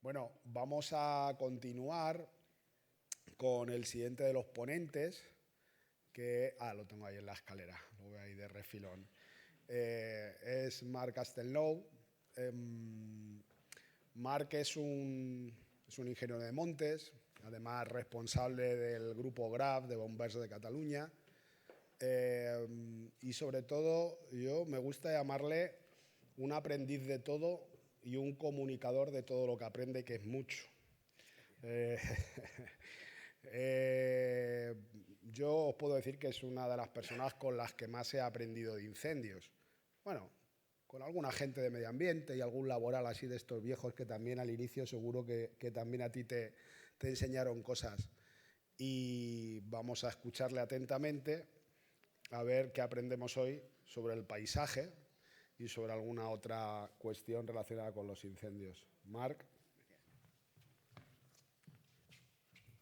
Bueno, vamos a continuar con el siguiente de los ponentes, que lo tengo ahí en la escalera, lo voy ahí de refilón. Es Marc Castelnau. Marc es un ingeniero de montes, además responsable del grupo GRAF de Bombers de Cataluña. Y sobre todo, yo me gusta llamarle un aprendiz de todo y un comunicador de todo lo que aprende, que es mucho. Yo os puedo decir que es una de las personas con las que más he aprendido de incendios. Bueno, con alguna gente de medio ambiente y algún laboral así de estos viejos que también al inicio seguro que también a ti te enseñaron cosas. Y vamos a escucharle atentamente a ver qué aprendemos hoy sobre el paisaje y sobre alguna otra cuestión relacionada con los incendios. Marc.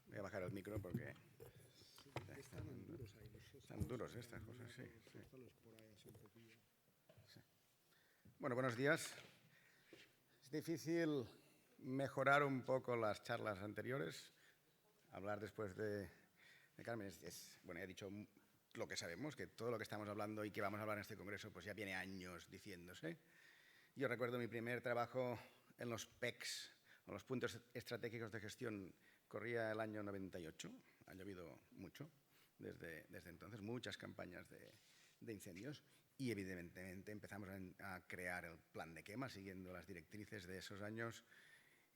Voy a bajar el micro porque están duros estas cosas, sí. Bueno, buenos días. Es difícil mejorar un poco las charlas anteriores. Hablar después de Carmen bueno, ya he dicho lo que sabemos, que todo lo que estamos hablando y que vamos a hablar en este congreso pues ya viene años diciéndose. Yo recuerdo mi primer trabajo en los PECs, o los puntos estratégicos de gestión, corría el año 98, ha llovido mucho desde entonces, muchas campañas de incendios y evidentemente empezamos a crear el plan de quema siguiendo las directrices de esos años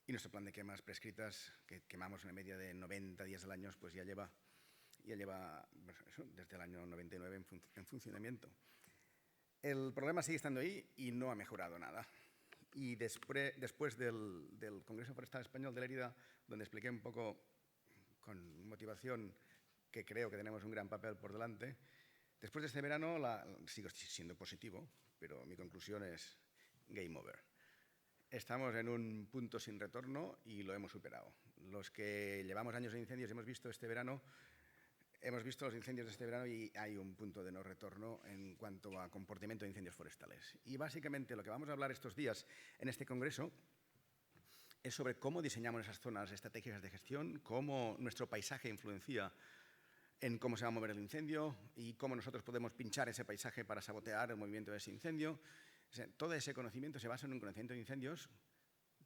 y nuestro plan de quemas prescritas, que quemamos una media de 90 días al año, pues ya lleva eso, desde el año 99 en funcionamiento. El problema sigue estando ahí y no ha mejorado nada. Y después del Congreso Forestal Español de Lérida, donde expliqué un poco con motivación que creo que tenemos un gran papel por delante, después de este verano sigo siendo positivo, pero mi conclusión es game over. Estamos en un punto sin retorno y lo hemos superado. Los que llevamos años en incendios hemos visto los incendios de este verano y hay un punto de no retorno en cuanto a comportamiento de incendios forestales. Y básicamente lo que vamos a hablar estos días en este congreso es sobre cómo diseñamos esas zonas estratégicas de gestión, cómo nuestro paisaje influencia en cómo se va a mover el incendio y cómo nosotros podemos pinchar ese paisaje para sabotear el movimiento de ese incendio. O sea, todo ese conocimiento se basa en un conocimiento de incendios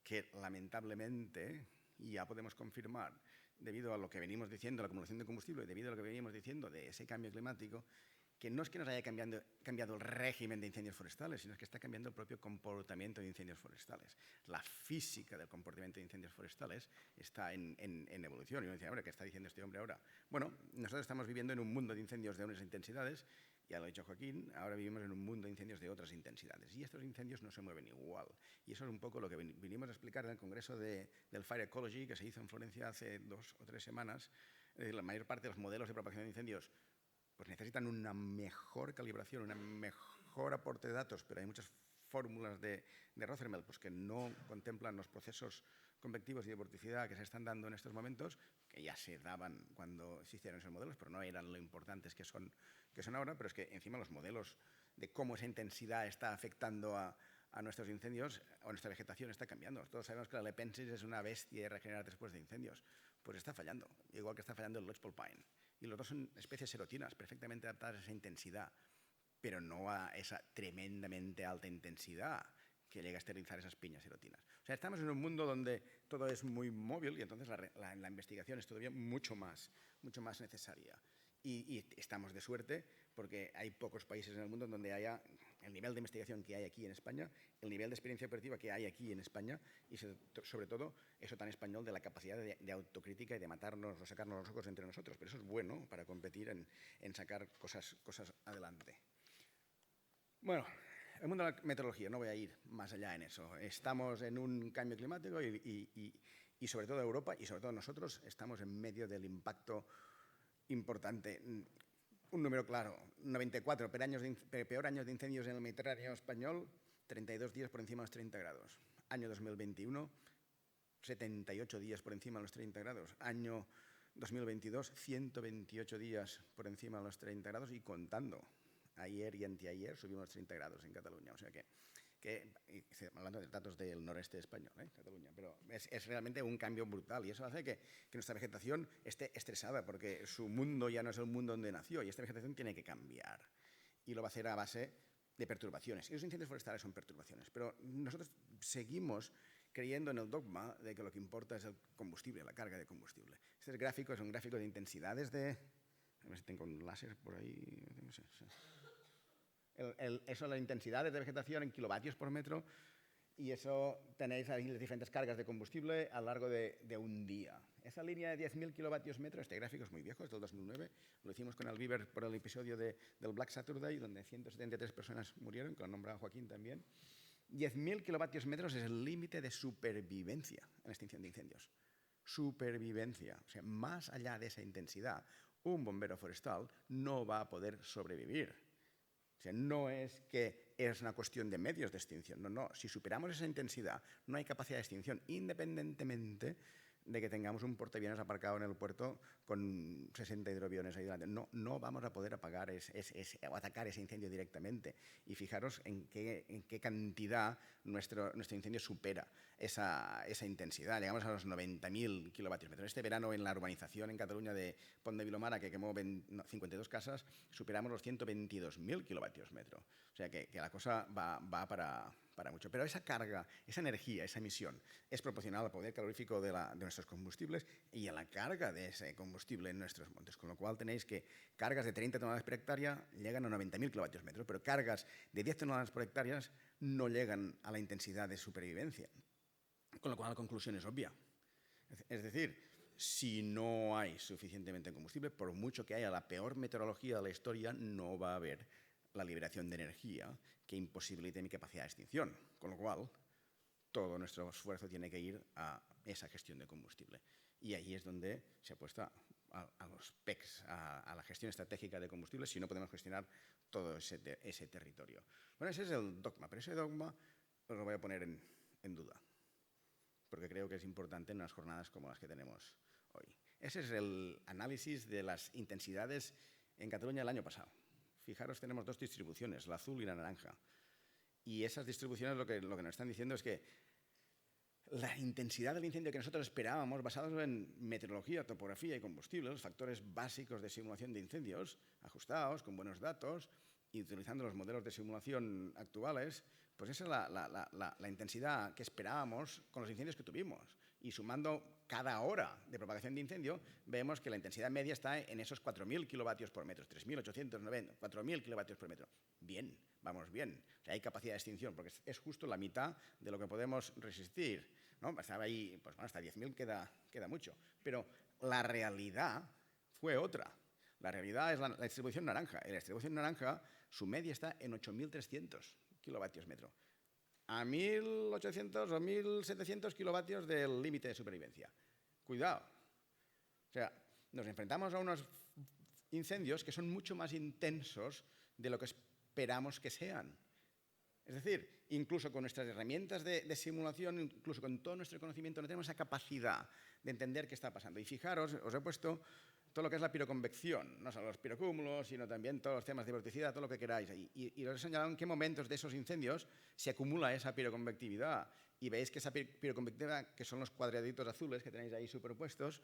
que lamentablemente, y ya podemos confirmar, debido a lo que venimos diciendo, la acumulación de combustible, debido a lo que venimos diciendo de ese cambio climático, que no es que nos haya cambiado el régimen de incendios forestales, sino que está cambiando el propio comportamiento de incendios forestales. La física del comportamiento de incendios forestales está en evolución. Y uno dice, ¿qué está diciendo este hombre ahora? Bueno, nosotros estamos viviendo en un mundo de incendios de unas intensidades, ya lo ha dicho Joaquín, ahora vivimos en un mundo de incendios de otras intensidades. Y estos incendios no se mueven igual. Y eso es un poco lo que vinimos a explicar en el Congreso del Fire Ecology, que se hizo en Florencia hace 2 o 3 semanas. La mayor parte de los modelos de propagación de incendios pues necesitan una mejor calibración, un mejor aporte de datos, pero hay muchas fórmulas de Rothermel pues, que no contemplan los procesos convectivos y de vorticidad que se están dando en estos momentos, que ya se daban cuando existieron esos modelos, pero no eran lo importantes que son ahora, pero es que encima los modelos de cómo esa intensidad está afectando a nuestros incendios o nuestra vegetación está cambiando. Todos sabemos que la lepensis es una bestia de regenerar después de incendios. Pues está fallando, igual que está fallando el lodgepole pine. Y los dos son especies serotinas, perfectamente adaptadas a esa intensidad, pero no a esa tremendamente alta intensidad que llega a esterilizar esas piñas serotinas. O sea, estamos en un mundo donde todo es muy móvil y entonces la investigación es todavía mucho más necesaria. Y estamos de suerte porque hay pocos países en el mundo donde haya el nivel de investigación que hay aquí en España, el nivel de experiencia operativa que hay aquí en España y sobre todo eso tan español de la capacidad de autocrítica y de matarnos o sacarnos los ojos entre nosotros. Pero eso es bueno para competir en sacar cosas adelante. Bueno, el mundo de la meteorología, no voy a ir más allá en eso. Estamos en un cambio climático y sobre todo Europa y sobre todo nosotros estamos en medio del impacto importante. Un número claro, 94, peor año de incendios en el Mediterráneo español, 32 días por encima de los 30 grados. Año 2021, 78 días por encima de los 30 grados. Año 2022, 128 días por encima de los 30 grados y contando. Ayer y anteayer subimos 30 grados en Cataluña. O sea que hablando de datos del noreste español, Cataluña, pero es realmente un cambio brutal y eso hace que nuestra vegetación esté estresada porque su mundo ya no es el mundo donde nació y esta vegetación tiene que cambiar y lo va a hacer a base de perturbaciones. Y los incendios forestales son perturbaciones, pero nosotros seguimos creyendo en el dogma de que lo que importa es el combustible, la carga de combustible. Este gráfico es un gráfico de intensidades de... A ver si tengo un láser por ahí. No sé. Eso, las intensidades de vegetación en kilovatios por metro, y eso tenéis ahí las diferentes cargas de combustible a lo largo de un día. Esa línea de 10.000 kilovatios metro, este gráfico es muy viejo, es del 2009, lo hicimos con el Bieber por el episodio del Black Saturday, donde 173 personas murieron, que lo nombraba Joaquín también. 10.000 kilovatios metros es el límite de supervivencia en extinción de incendios. Supervivencia. O sea, más allá de esa intensidad, un bombero forestal no va a poder sobrevivir. O sea, no es que es una cuestión de medios de extinción. No. Si superamos esa intensidad, no hay capacidad de extinción, independientemente de que tengamos un portaaviones aparcado en el puerto con 60 hidroaviones ahí delante. No vamos a poder apagar o atacar ese incendio directamente. Y fijaros en qué cantidad nuestro incendio supera esa intensidad. Llegamos a los 90.000 kilovatios metro. Este verano en la urbanización en Cataluña de Pont de Vilomara, que quemó 52 casas, superamos los 122.000 kilovatios metro. O sea que la cosa va para mucho. Pero esa carga, esa energía, esa emisión es proporcional al poder calorífico de nuestros combustibles y a la carga de ese combustible en nuestros montes. Con lo cual tenéis que cargas de 30 toneladas por hectárea llegan a 90.000 kilovatios metro, pero cargas de 10 toneladas por hectárea no llegan a la intensidad de supervivencia. Con lo cual la conclusión es obvia. Es decir, si no hay suficientemente combustible, por mucho que haya la peor meteorología de la historia, no va a haber la liberación de energía que imposibilite mi capacidad de extinción. Con lo cual, todo nuestro esfuerzo tiene que ir a esa gestión de combustible. Y ahí es donde se apuesta a los PECs, a la gestión estratégica de combustible, si no podemos gestionar todo ese territorio. Bueno, ese es el dogma, pero ese dogma os lo voy a poner en duda, porque creo que es importante en unas jornadas como las que tenemos hoy. Ese es el análisis de las intensidades en Cataluña el año pasado. Fijaros, tenemos dos distribuciones, la azul y la naranja. Y esas distribuciones lo que nos están diciendo es que la intensidad del incendio que nosotros esperábamos, basados en meteorología, topografía y combustible, los factores básicos de simulación de incendios, ajustados, con buenos datos, y utilizando los modelos de simulación actuales, pues esa es la intensidad que esperábamos con los incendios que tuvimos. Y sumando cada hora de propagación de incendio, vemos que la intensidad media está en esos 4.000 kilovatios por metro, 3.890, 4.000 kilovatios por metro. Bien, vamos bien. O sea, hay capacidad de extinción, porque es justo la mitad de lo que podemos resistir, ¿no? Estaba ahí, pues bueno, hasta 10.000 queda mucho. Pero la realidad fue otra. La realidad es la distribución naranja. En la distribución naranja, su media está en 8.300 kilovatios metro. A 1.800 o 1.700 kilovatios del límite de supervivencia. Cuidado. O sea, nos enfrentamos a unos incendios que son mucho más intensos de lo que esperamos que sean. Es decir, incluso con nuestras herramientas de simulación, incluso con todo nuestro conocimiento, no tenemos esa capacidad de entender qué está pasando. Y fijaros, os he puesto todo lo que es la piroconvección, no solo los pirocúmulos, sino también todos los temas de vorticidad, todo lo que queráis. Y os he señalado en qué momentos de esos incendios se acumula esa piroconvectividad. Y veis que esa piroconvectividad, que son los cuadraditos azules que tenéis ahí superpuestos,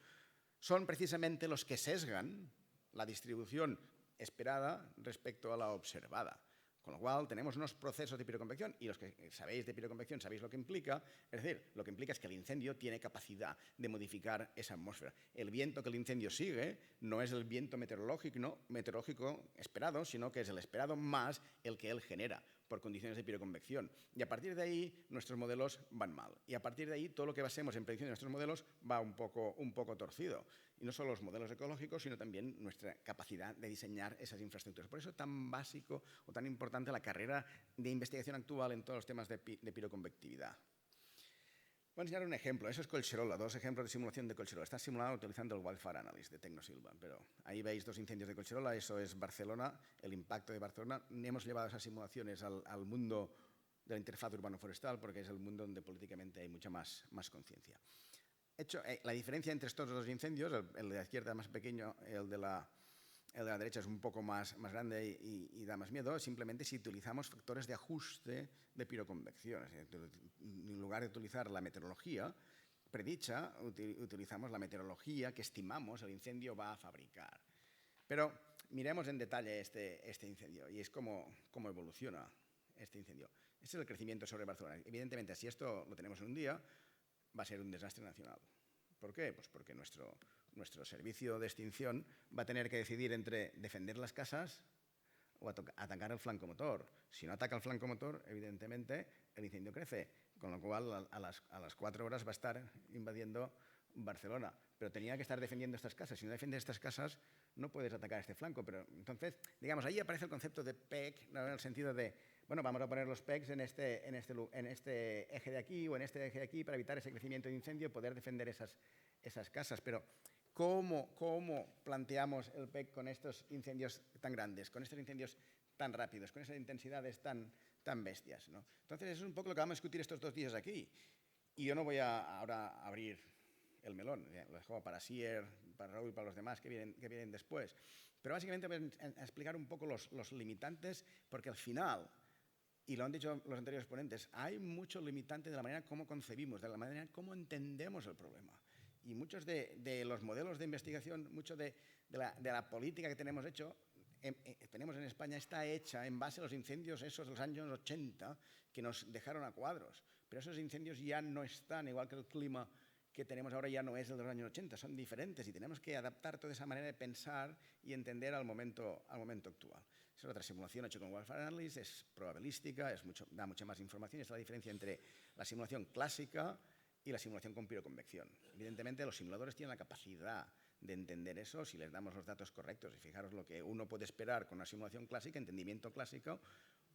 son precisamente los que sesgan la distribución esperada respecto a la observada. Con lo cual, tenemos unos procesos de piroconvección y los que sabéis de piroconvección sabéis lo que implica. Es decir, lo que implica es que el incendio tiene capacidad de modificar esa atmósfera. El viento que el incendio sigue no es el viento meteorológico esperado, sino que es el esperado más el que él genera por condiciones de piroconvección. Y a partir de ahí, nuestros modelos van mal. Y a partir de ahí, todo lo que basemos en predicción de nuestros modelos va un poco torcido. Y no solo los modelos ecológicos, sino también nuestra capacidad de diseñar esas infraestructuras. Por eso es tan básico o tan importante la carrera de investigación actual en todos los temas de piroconvectividad. Voy a enseñar un ejemplo. Eso es Collserola, dos ejemplos de simulación de Collserola. Está simulado utilizando el Wildfire Analysis de Tecnosilva, pero ahí veis dos incendios de Collserola. Eso es Barcelona, el impacto de Barcelona. Hemos llevado esas simulaciones al mundo de la interfaz urbano-forestal porque es el mundo donde políticamente hay mucha más conciencia. La diferencia entre estos dos incendios, el de la izquierda más pequeño, el de la el de la derecha es un poco más grande y da más miedo, simplemente si utilizamos factores de ajuste de piroconvección. En lugar de utilizar la meteorología predicha, utilizamos la meteorología que estimamos el incendio va a fabricar. Pero miremos en detalle este incendio y es cómo evoluciona este incendio. Este es el crecimiento sobre Barcelona. Evidentemente, si esto lo tenemos en un día, va a ser un desastre nacional. ¿Por qué? Pues porque nuestro servicio de extinción va a tener que decidir entre defender las casas o atacar el flanco motor. Si no ataca el flanco motor, evidentemente el incendio crece, con lo cual a las 4 horas va a estar invadiendo Barcelona. Pero tenía que estar defendiendo estas casas. Si no defiendes estas casas, no puedes atacar este flanco. Pero entonces, digamos, ahí aparece el concepto de PEC, ¿no? En el sentido de, bueno, vamos a poner los PECs en este eje de aquí o en este eje de aquí para evitar ese crecimiento de incendio y poder defender esas casas. Pero ¿cómo planteamos el PEC con estos incendios tan grandes, con estos incendios tan rápidos, con esas intensidades tan bestias, ¿no? Entonces, eso es un poco lo que vamos a discutir estos 2 días aquí. Y yo no voy ahora a abrir el melón, lo dejo para Sier, para Raúl y para los demás que vienen después. Pero básicamente voy a explicar un poco los limitantes, porque al final, y lo han dicho los anteriores ponentes, hay muchos limitantes de la manera como concebimos, de la manera como entendemos el problema. Y muchos de los modelos de investigación, mucho de la política que tenemos tenemos en España, está hecha en base a los incendios esos de los años 80 que nos dejaron a cuadros. Pero esos incendios ya no están, igual que el clima que tenemos ahora ya no es el de los años 80, son diferentes y tenemos que adaptar toda esa manera de pensar y entender al momento actual. Es otra simulación hecha con Wildfire Analysis, es probabilística, da mucha más información. Esta es la diferencia entre la simulación clásica y la simulación con piroconvección. Evidentemente, los simuladores tienen la capacidad de entender eso si les damos los datos correctos. Y fijaros lo que uno puede esperar con una simulación clásica, entendimiento clásico,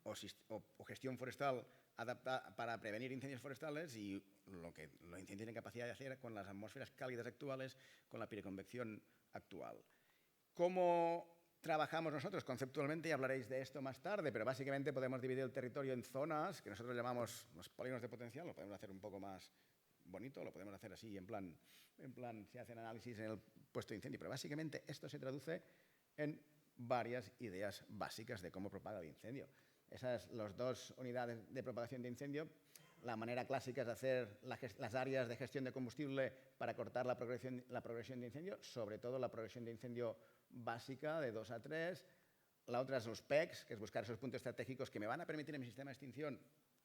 o gestión forestal adaptada para prevenir incendios forestales y lo que los incendios tienen capacidad de hacer con las atmósferas cálidas actuales, con la piroconvección actual. ¿Cómo trabajamos nosotros conceptualmente? Y hablaréis de esto más tarde, pero básicamente podemos dividir el territorio en zonas que nosotros llamamos los polígonos de potencial. Lo podemos hacer un poco más bonito, lo podemos hacer así en plan se hacen análisis en el puesto de incendio, pero básicamente esto se traduce en varias ideas básicas de cómo propaga el incendio. Esas las 2 unidades de propagación de incendio. La manera clásica es hacer las áreas de gestión de combustible para cortar la progresión de incendio, sobre todo la progresión de incendio básica de 2 a 3. La otra es los PECs, que es buscar esos puntos estratégicos que me van a permitir en mi sistema de extinción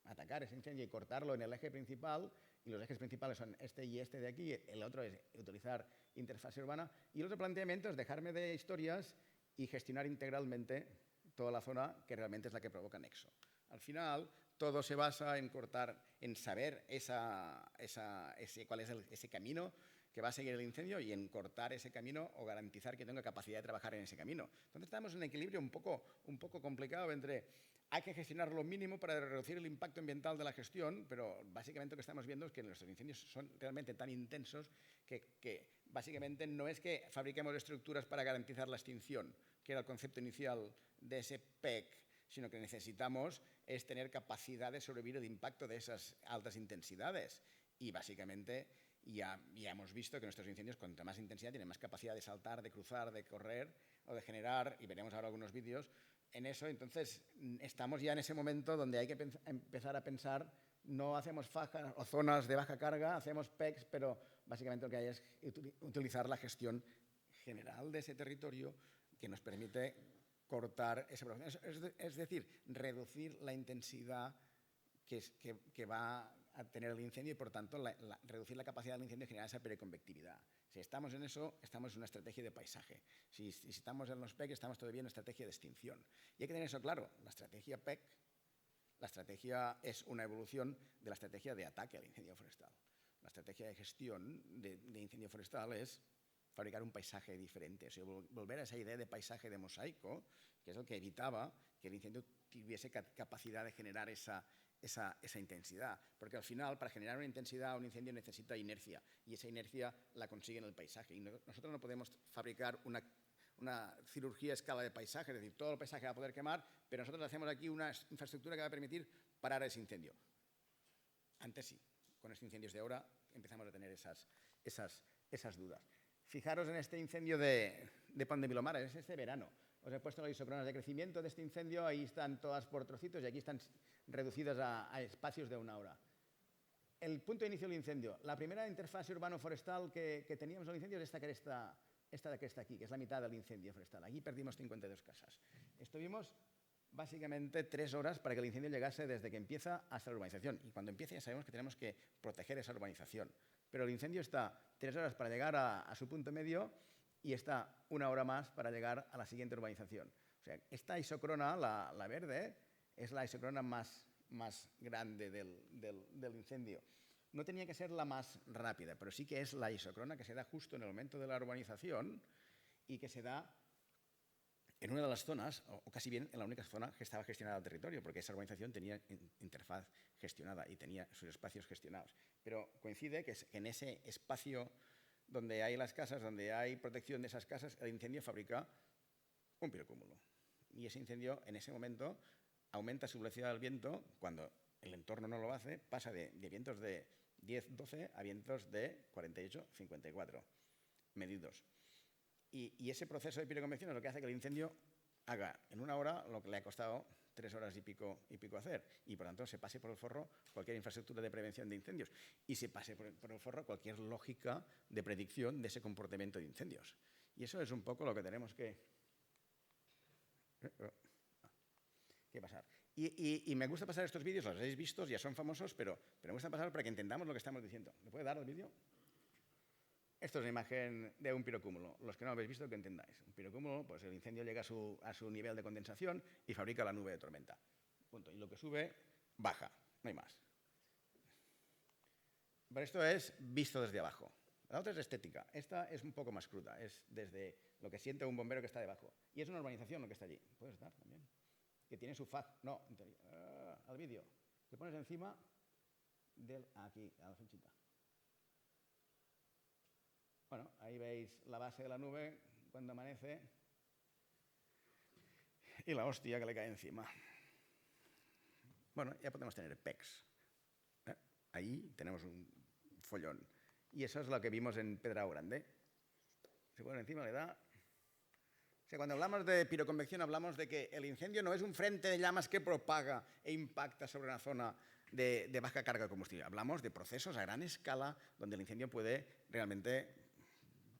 atacar ese incendio y cortarlo en el eje principal. Y los ejes principales son este y este de aquí. El otro es utilizar interfase urbana. Y el otro planteamiento es dejarme de historias y gestionar integralmente toda la zona que realmente es la que provoca nexo. Al final, todo se basa en cortar, en saber cuál es ese camino que va a seguir el incendio y en cortar ese camino o garantizar que tenga capacidad de trabajar en ese camino. Entonces estamos en un equilibrio un poco complicado entre hay que gestionar lo mínimo para reducir el impacto ambiental de la gestión, pero básicamente lo que estamos viendo es que nuestros incendios son realmente tan intensos que básicamente no es que fabriquemos estructuras para garantizar la extinción, que era el concepto inicial de ese PEC, sino que necesitamos es tener capacidad de sobrevivir el impacto de esas altas intensidades. Y básicamente ya hemos visto que nuestros incendios, cuanta más intensidad, tienen más capacidad de saltar, de cruzar, de correr o de generar, y veremos ahora algunos vídeos en eso. Entonces, estamos ya en ese momento donde hay que empezar a pensar, no hacemos fajas o zonas de baja carga, hacemos PECs, pero básicamente lo que hay es utilizar la gestión general de ese territorio que nos permite cortar ese proceso. Es decir, reducir la intensidad que va a tener el incendio y, por tanto, reducir la capacidad del incendio de generar esa periconvectividad. Si estamos en eso, estamos en una estrategia de paisaje. Si estamos en los PEC, estamos todavía en una estrategia de extinción. Y hay que tener eso claro. La estrategia PEC, la estrategia es una evolución de la estrategia de ataque al incendio forestal. La estrategia de gestión de incendio forestal es fabricar un paisaje diferente, o sea, volver a esa idea de paisaje de mosaico, que es lo que evitaba que el incendio tuviese capacidad de generar esa intensidad. Porque al final, para generar una intensidad, un incendio necesita inercia, y esa inercia la consigue en el paisaje. Y nosotros no podemos fabricar una cirugía a escala de paisaje, es decir, todo el paisaje va a poder quemar, pero nosotros hacemos aquí una infraestructura que va a permitir parar ese incendio. Antes sí, con los incendios de ahora empezamos a tener esas dudas. Fijaros en este incendio de de Pont de Vilomara, es este verano. Os he puesto las isocronas de crecimiento de este incendio, ahí están todas por trocitos y aquí están reducidas a espacios de 1 hora. El punto de inicio del incendio. La primera interfaz urbano-forestal que teníamos en el incendio es esta que está aquí, que es la mitad del incendio forestal. Aquí perdimos 52 casas. Estuvimos básicamente 3 horas para que el incendio llegase desde que empieza hasta la urbanización. Y cuando empieza ya sabemos que tenemos que proteger esa urbanización. Pero el incendio está 3 horas para llegar a su punto medio y está 1 hora más para llegar a la siguiente urbanización. O sea, esta isocrona, la verde, es la isocrona más grande del incendio. No tenía que ser la más rápida, pero sí que es la isocrona que se da justo en el momento de la urbanización y que se da en una de las zonas, o casi bien en la única zona que estaba gestionada el territorio, porque esa urbanización tenía interfaz gestionada y tenía sus espacios gestionados. Pero coincide que en ese espacio donde hay las casas, donde hay protección de esas casas, el incendio fabrica un pirocúmulo. Y ese incendio, en ese momento, aumenta su velocidad del viento, cuando el entorno no lo hace, pasa de vientos de 10, 12 a vientos de 48, 54 medidos. Y ese proceso de piroconvección es lo que hace que el incendio haga en 1 hora lo que le ha costado 3 horas y pico hacer. Y por tanto se pase por el forro cualquier infraestructura de prevención de incendios. Y se pase por el forro cualquier lógica de predicción de ese comportamiento de incendios. Y eso es un poco lo que tenemos que pasar. Y me gusta pasar estos vídeos, los habéis visto, ya son famosos, pero me gusta pasar para que entendamos lo que estamos diciendo. ¿Me puede dar el vídeo? Esto es una imagen de un pirocúmulo. Los que no lo habéis visto, que entendáis. Un pirocúmulo, pues el incendio llega a su nivel de condensación y fabrica la nube de tormenta. Punto. Y lo que sube, baja. No hay más. Pero esto es visto desde abajo. La otra es estética. Esta es un poco más cruda. Es desde lo que siente un bombero que está debajo. Y es una urbanización lo que está allí. ¿Puedes dar también? Que tiene su faz. No, al vídeo. Te pones encima del... Aquí, a la flechita. Bueno, ahí veis la base de la nube cuando amanece y la hostia que le cae encima. Bueno, ya podemos tener PECs. Ahí tenemos un follón. Y eso es lo que vimos en Pedrao Grande. Se pone encima, le da... O sea, cuando hablamos de piroconvección hablamos de que el incendio no es un frente de llamas que propaga e impacta sobre una zona de baja carga de combustible. Hablamos de procesos a gran escala donde el incendio puede realmente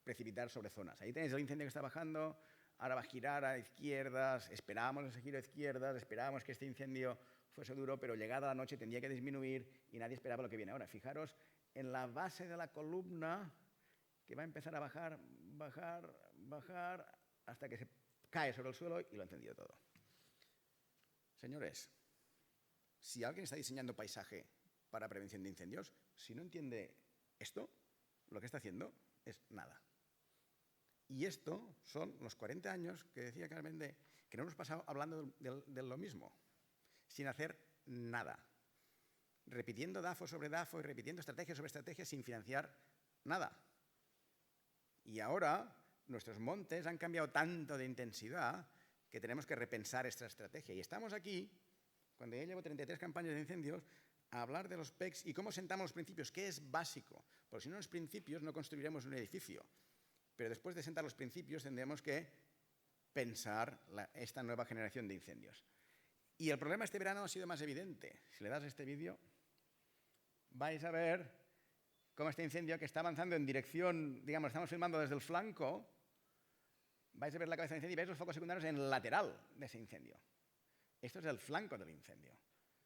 precipitar sobre zonas. Ahí tenéis el incendio que está bajando, ahora va a girar a izquierdas, esperábamos ese giro a izquierdas, esperábamos que este incendio fuese duro, pero llegada la noche tendría que disminuir y nadie esperaba lo que viene ahora. Fijaros en la base de la columna que va a empezar a bajar, bajar, bajar, hasta que se cae sobre el suelo y lo ha encendido todo. Señores, si alguien está diseñando paisaje para prevención de incendios, si no entiende esto, lo que está haciendo es nada. Y esto son los 40 años que decía Carmen que no hemos pasado hablando de lo mismo, sin hacer nada. Repitiendo DAFO sobre DAFO y repitiendo estrategia sobre estrategia sin financiar nada. Y ahora nuestros montes han cambiado tanto de intensidad que tenemos que repensar esta estrategia. Y estamos aquí, cuando ya llevo 33 campañas de incendios, a hablar de los PECs y cómo sentamos los principios, que es básico. Porque si no los principios no construiremos un edificio. Pero después de sentar los principios tendremos que pensar esta nueva generación de incendios. Y el problema este verano ha sido más evidente. Si le das a este vídeo, vais a ver cómo este incendio que está avanzando en dirección, digamos, estamos filmando desde el flanco, vais a ver la cabeza del incendio y veis los focos secundarios en el lateral de ese incendio. Esto es el flanco del incendio.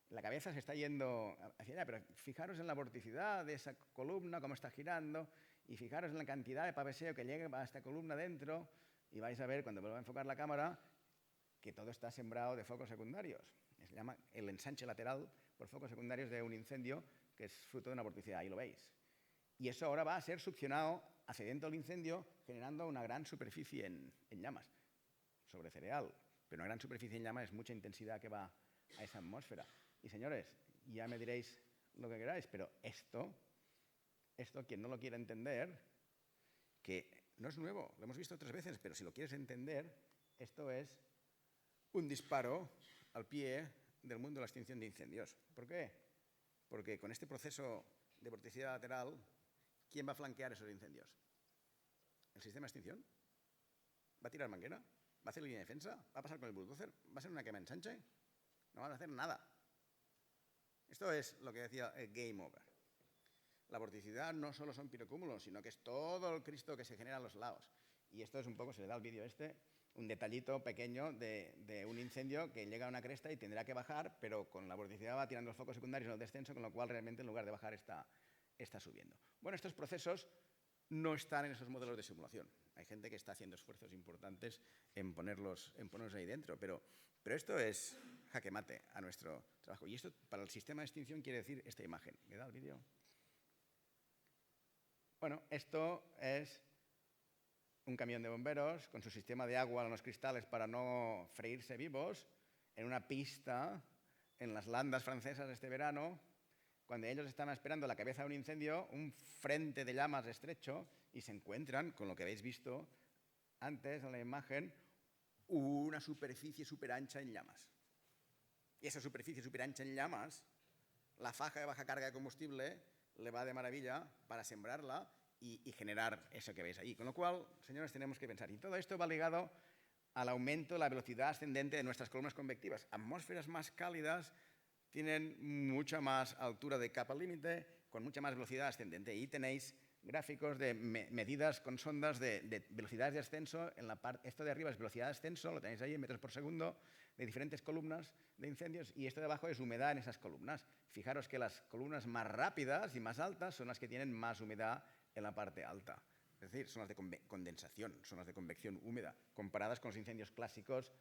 La cabeza se está yendo hacia allá, pero fijaros en la vorticidad de esa columna, cómo está girando, y fijaros en la cantidad de paveseo que llega a esta columna dentro, y vais a ver, cuando vuelva a enfocar la cámara, que todo está sembrado de focos secundarios. Se llama el ensanche lateral por focos secundarios de un incendio, que es fruto de una vorticidad, ahí lo veis. Y eso ahora va a ser succionado hacia dentro del incendio, generando una gran superficie en llamas, sobre cereal. Pero una gran superficie en llamas es mucha intensidad que va a esa atmósfera. Y señores, ya me diréis lo que queráis, pero esto, quien no lo quiera entender, que no es nuevo, lo hemos visto otras veces, pero si lo quieres entender, esto es un disparo al pie del mundo de la extinción de incendios. ¿Por qué? Porque con este proceso de vorticidad lateral, ¿quién va a flanquear esos incendios? ¿El sistema de extinción? ¿Va a tirar manguera? ¿Va a hacer línea de defensa? ¿Va a pasar con el bulldozer? ¿Va a ser una quema ensanche? No van a hacer nada. Esto es lo que decía el game over. La vorticidad no solo son pirocúmulos, sino que es todo el Cristo que se genera a los lados. Y esto es un poco, se le da al vídeo un detallito pequeño de un incendio que llega a una cresta y tendrá que bajar, pero con la vorticidad va tirando los focos secundarios en el descenso, con lo cual realmente en lugar de bajar está subiendo. Bueno, estos procesos no están en esos modelos de simulación. Hay gente que está haciendo esfuerzos importantes en ponerlos ahí dentro, pero esto es jaque mate a nuestro trabajo. Y esto para el sistema de extinción quiere decir esta imagen. ¿Me da el vídeo? Bueno, esto es un camión de bomberos con su sistema de agua en los cristales para no freírse vivos en una pista en las landas francesas este verano, cuando ellos estaban esperando la cabeza de un incendio, un frente de llamas estrecho, y se encuentran, con lo que habéis visto antes en la imagen, una superficie súper ancha en llamas. Y esa superficie súper ancha en llamas, la faja de baja carga de combustible le va de maravilla para sembrarla y generar eso que veis ahí. Con lo cual, señores, tenemos que pensar. Y todo esto va ligado al aumento de la velocidad ascendente de nuestras columnas convectivas. Atmósferas más cálidas tienen mucha más altura de capa límite, con mucha más velocidad ascendente. Y tenéis gráficos de medidas con sondas de velocidades de ascenso. Esto de arriba es velocidad de ascenso, lo tenéis ahí en metros por segundo, de diferentes columnas de incendios, y esto de abajo es humedad en esas columnas. Fijaros que las columnas más rápidas y más altas son las que tienen más humedad en la parte alta. Es decir, son las de condensación, son las de convección húmeda, comparadas con los incendios clásicos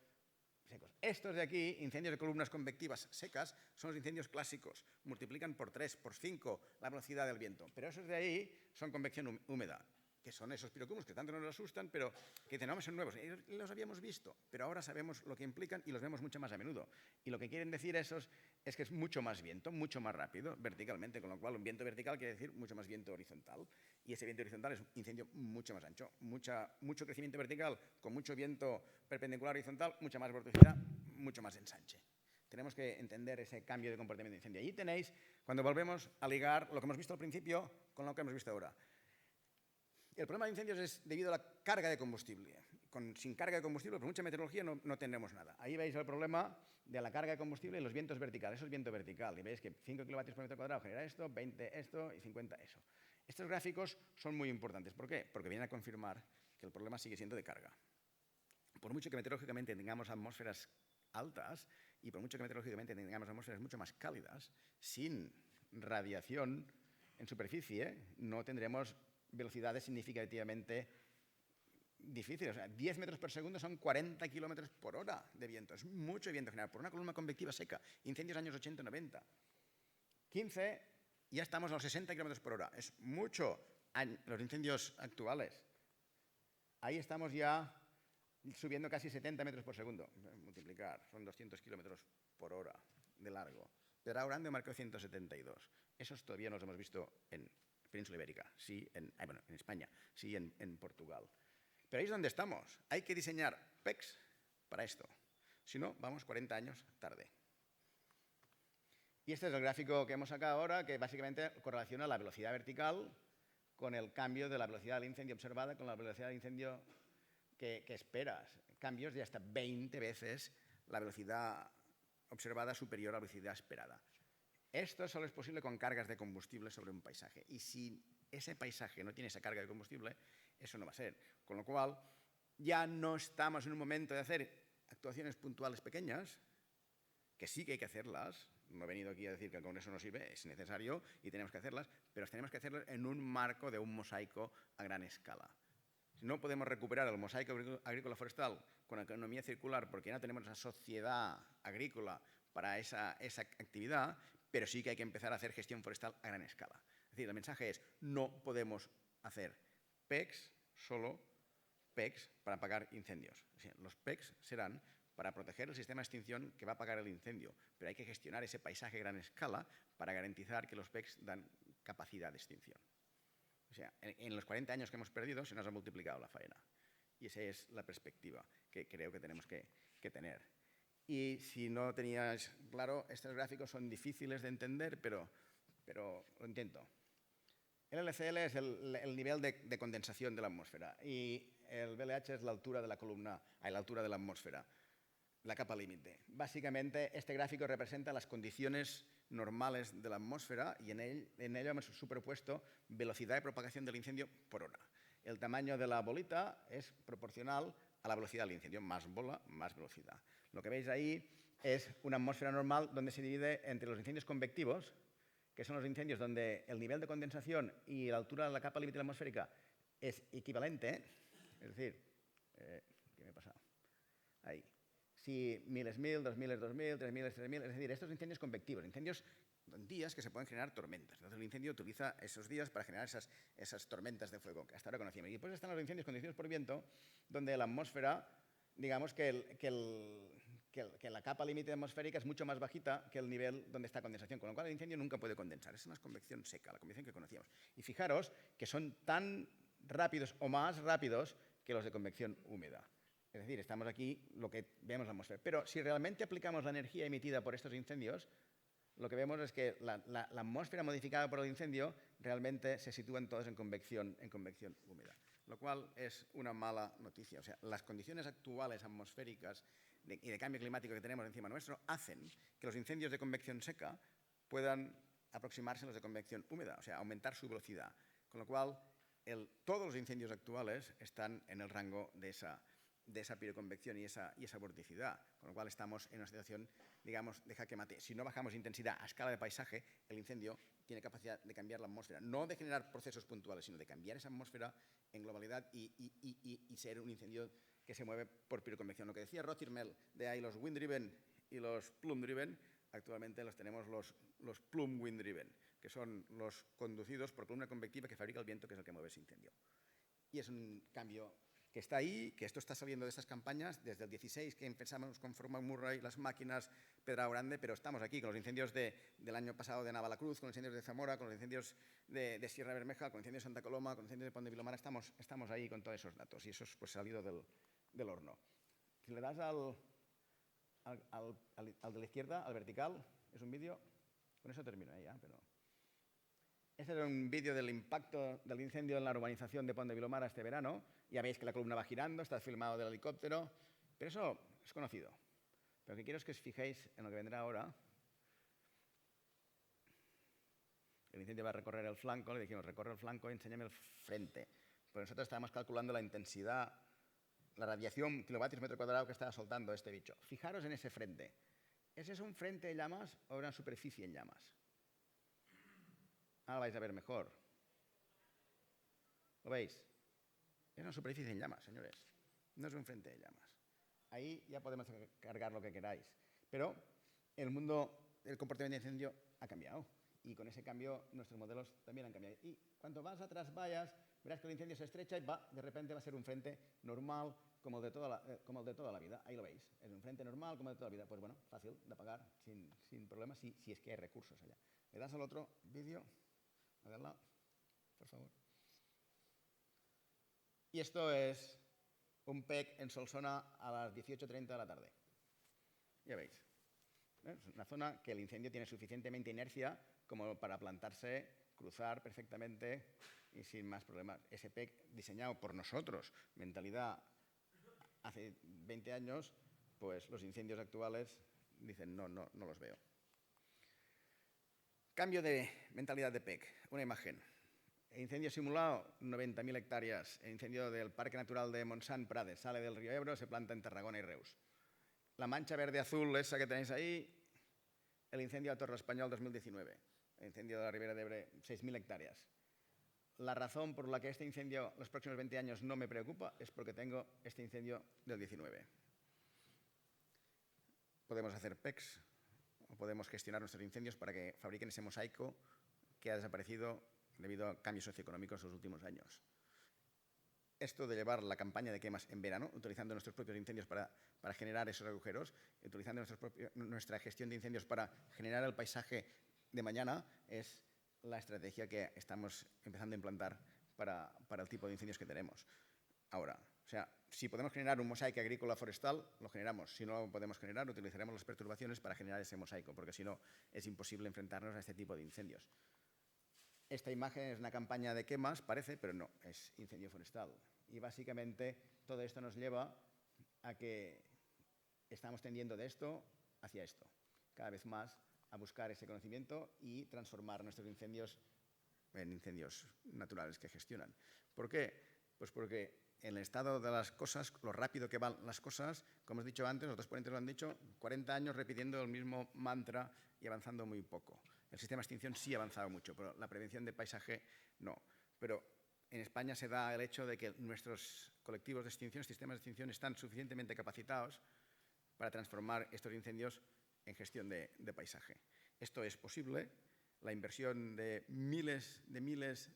secos. Estos de aquí, incendios de columnas convectivas secas, son los incendios clásicos. Multiplican por 3, por 5 la velocidad del viento. Pero esos de ahí son convección húmeda, que son esos pirocúmulos que tanto nos asustan, pero que dicen, no, son nuevos. Y los habíamos visto, pero ahora sabemos lo que implican y los vemos mucho más a menudo. Y lo que quieren decir esos es que es mucho más viento, mucho más rápido, verticalmente, con lo cual un viento vertical quiere decir mucho más viento horizontal. Y ese viento horizontal es un incendio mucho más ancho, mucho crecimiento vertical, con mucho viento perpendicular horizontal, mucha más vorticidad, mucho más ensanche. Tenemos que entender ese cambio de comportamiento de incendio. Ahí tenéis, cuando volvemos a ligar lo que hemos visto al principio con lo que hemos visto ahora. El problema de incendios es debido a la carga de combustible. Sin carga de combustible, por mucha meteorología, no tendremos nada. Ahí veis el problema de la carga de combustible y los vientos verticales. Eso es viento vertical. Y veis que 5 kilovatios por metro cuadrado genera esto, 20 esto y 50 eso. Estos gráficos son muy importantes. ¿Por qué? Porque vienen a confirmar que el problema sigue siendo de carga. Por mucho que meteorológicamente tengamos atmósferas altas y por mucho que meteorológicamente tengamos atmósferas mucho más cálidas, sin radiación en superficie no tendremos velocidades significativamente difíciles. O sea, 10 metros por segundo son 40 kilómetros por hora de viento. Es mucho viento general por una columna convectiva seca. Incendios años 80-90. 15, ya estamos a los 60 kilómetros por hora. Es mucho. Los incendios actuales. Ahí estamos ya subiendo casi 70 metros por segundo. Multiplicar, son 200 kilómetros por hora de largo. Pedra Grande marcó 172. Esos todavía no los hemos visto en Península Ibérica, sí en España, sí en Portugal. Pero ahí es donde estamos. Hay que diseñar PECs para esto. Si no, vamos 40 años tarde. Y este es el gráfico que hemos sacado ahora, que básicamente correlaciona la velocidad vertical con el cambio de la velocidad del incendio observada con la velocidad del incendio que esperas. Cambios de hasta 20 veces la velocidad observada superior a la velocidad esperada. Esto solo es posible con cargas de combustible sobre un paisaje. Y si ese paisaje no tiene esa carga de combustible, eso no va a ser. Con lo cual, ya no estamos en un momento de hacer actuaciones puntuales pequeñas, que sí que hay que hacerlas. No he venido aquí a decir que el Congreso no sirve, es necesario y tenemos que hacerlas, pero tenemos que hacerlas en un marco de un mosaico a gran escala. No podemos recuperar el mosaico agrícola forestal con la economía circular porque ya no tenemos esa sociedad agrícola para esa actividad, pero sí que hay que empezar a hacer gestión forestal a gran escala. Es decir, el mensaje es, no podemos hacer PECs, solo PECs para apagar incendios. O sea, los PECs serán para proteger el sistema de extinción que va a apagar el incendio, pero hay que gestionar ese paisaje a gran escala para garantizar que los PECs dan capacidad de extinción. O sea, en los 40 años que hemos perdido se nos ha multiplicado la faena. Y esa es la perspectiva que creo que tenemos que tener. Y si no tenías claro, estos gráficos son difíciles de entender, pero lo intento. El LCL es el nivel de condensación de la atmósfera. Y el VLH es la altura de la columna, la altura de la atmósfera, la capa límite. Básicamente, este gráfico representa las condiciones normales de la atmósfera y en ello hemos superpuesto velocidad de propagación del incendio por hora. El tamaño de la bolita es proporcional a la velocidad del incendio. Más bola, más velocidad. Lo que veis ahí es una atmósfera normal donde se divide entre los incendios convectivos, que son los incendios donde el nivel de condensación y la altura de la capa límite atmosférica es equivalente. Es decir, ¿qué me ha pasado? Ahí. Si 1000 es 1000, 2000 es 2000, 3000 es 3000, es decir, estos incendios convectivos, incendios en días que se pueden generar tormentas. Entonces el incendio utiliza esos días para generar esas tormentas de fuego que hasta ahora conocíamos. Y después están los incendios conducidos por viento, donde la atmósfera, digamos que la capa límite atmosférica es mucho más bajita que el nivel donde está condensación, con lo cual el incendio nunca puede condensar. Esa es una convección seca, la convección que conocíamos. Y fijaros que son tan rápidos o más rápidos que los de convección húmeda. Es decir, estamos aquí, lo que vemos en la atmósfera. Pero si realmente aplicamos la energía emitida por estos incendios, lo que vemos es que la atmósfera modificada por el incendio realmente se sitúan todos en convección húmeda, lo cual es una mala noticia. O sea, las condiciones actuales atmosféricas y de cambio climático que tenemos encima nuestro hacen que los incendios de convección seca puedan aproximarse a los de convección húmeda, o sea, aumentar su velocidad. Con lo cual, todos los incendios actuales están en el rango de esa piroconvección y esa vorticidad, con lo cual estamos en una situación, digamos, de jaque mate. Si no bajamos intensidad a escala de paisaje, el incendio tiene capacidad de cambiar la atmósfera, no de generar procesos puntuales, sino de cambiar esa atmósfera en globalidad y ser un incendio que se mueve por piroconvección. Lo que decía Rothermel de ahí, los wind-driven y los plume-driven, actualmente los tenemos los plume-wind-driven, que son los conducidos por columna convectiva que fabrica el viento, que es el que mueve ese incendio. Y es un cambio que está ahí, que esto está saliendo de estas campañas desde el 16, que empezamos con Fort McMurray, las máquinas, Pedrao Grande, pero estamos aquí con los incendios del año pasado de Navalacruz, con los incendios de Zamora, con los incendios de Sierra Bermeja, con los incendios de Santa Coloma, con los incendios de Pont de Vilomara, estamos ahí con todos esos datos y eso es pues salido del horno. Si le das al de la izquierda, al vertical, es un vídeo, con eso termino ya, pero... Este es un vídeo del impacto del incendio en la urbanización de Pont de Vilomara este verano. Ya veis que la columna va girando, está filmado del helicóptero, pero eso es conocido. Pero lo que quiero es que os fijéis en lo que vendrá ahora. El incendio va a recorrer el flanco, le dijimos, recorre el flanco y enséñame el frente. Pues nosotros estábamos calculando la intensidad, la radiación kilovatios metro cuadrado que estaba soltando este bicho. Fijaros en ese frente. ¿Ese es un frente en llamas o una superficie en llamas? Ahora vais a ver mejor. ¿Lo veis? Es una superficie en llamas, señores. No es un frente de llamas. Ahí ya podemos cargar lo que queráis. Pero el comportamiento de incendio ha cambiado. Y con ese cambio nuestros modelos también han cambiado. Y cuanto más atrás vayas, verás que el incendio se estrecha y de repente va a ser un frente normal como el de toda la vida. Ahí lo veis. Es un frente normal como el de toda la vida. Pues bueno, fácil de apagar sin problemas si es que hay recursos allá. Le das al otro vídeo. A verla, por favor. Y esto es un PEC en Solsona a las 18:30 de la tarde. Ya veis. Es una zona que el incendio tiene suficientemente inercia como para plantarse, cruzar perfectamente y sin más problemas. Ese PEC diseñado por nosotros, mentalidad hace 20 años, pues los incendios actuales dicen no los veo. Cambio de mentalidad de PEC. Una imagen. El incendio simulado, 90.000 hectáreas. El incendio del Parque Natural de Montsant Prades. Sale del río Ebro, se planta en Tarragona y Reus. La mancha verde-azul, esa que tenéis ahí, el incendio de Torre Espanyol 2019. El incendio de la Ribera de Ebre, 6.000 hectáreas. La razón por la que este incendio los próximos 20 años no me preocupa es porque tengo este incendio del 19. Podemos hacer PECs. O podemos gestionar nuestros incendios para que fabriquen ese mosaico que ha desaparecido debido a cambios socioeconómicos en los últimos años. Esto de llevar la campaña de quemas en verano, utilizando nuestros propios incendios para generar esos agujeros, utilizando nuestra gestión de incendios para generar el paisaje de mañana, es la estrategia que estamos empezando a implantar para el tipo de incendios que tenemos. Ahora, o sea, si podemos generar un mosaico agrícola forestal, lo generamos. Si no lo podemos generar, utilizaremos las perturbaciones para generar ese mosaico, porque si no, es imposible enfrentarnos a este tipo de incendios. Esta imagen es una campaña de quemas, parece, pero no, es incendio forestal. Y básicamente todo esto nos lleva a que estamos tendiendo de esto hacia esto, cada vez más a buscar ese conocimiento y transformar nuestros incendios en incendios naturales que gestionan. ¿Por qué? Pues porque en el estado de las cosas, lo rápido que van las cosas, como os he dicho antes, los dos ponentes lo han dicho, 40 años repitiendo el mismo mantra y avanzando muy poco. El sistema de extinción sí ha avanzado mucho, pero la prevención de paisaje no. Pero en España se da el hecho de que nuestros colectivos de extinción, sistemas de extinción, están suficientemente capacitados para transformar estos incendios en gestión de paisaje. Esto es posible. La inversión de miles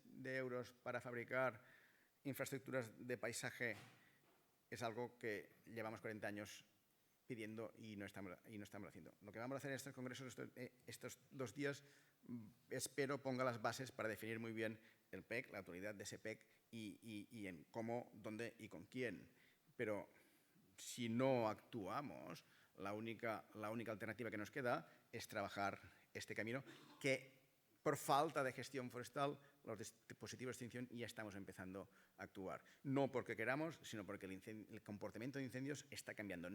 de euros para fabricar infraestructuras de paisaje es algo que llevamos 40 años pidiendo y no estamos haciendo. Lo que vamos a hacer en estos congresos estos 2 días, espero ponga las bases para definir muy bien el PEC, la autoridad de ese PEC y en cómo, dónde y con quién. Pero si no actuamos, la única alternativa que nos queda es trabajar este camino que, por falta de gestión forestal, los dispositivos de extinción ya estamos empezando a actuar. No porque queramos, sino porque el comportamiento de incendios está cambiando.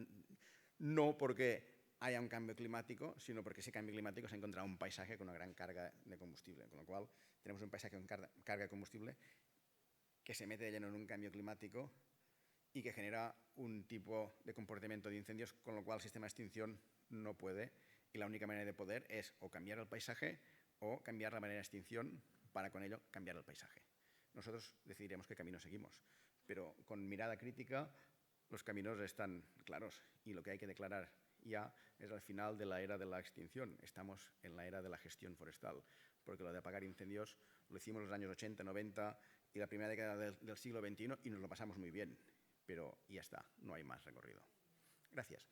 No porque haya un cambio climático, sino porque ese cambio climático se ha encontrado un paisaje con una gran carga de combustible. Con lo cual, tenemos un paisaje con carga de combustible que se mete de lleno en un cambio climático y que genera un tipo de comportamiento de incendios, con lo cual el sistema de extinción no puede. Y la única manera de poder es o cambiar el paisaje o cambiar la manera de extinción para con ello cambiar el paisaje. Nosotros decidiremos qué camino seguimos, pero con mirada crítica los caminos están claros y lo que hay que declarar ya es el final de la era de la extinción. Estamos en la era de la gestión forestal, porque lo de apagar incendios lo hicimos en los años 80, 90 y la primera década del siglo XXI y nos lo pasamos muy bien, pero ya está, no hay más recorrido. Gracias.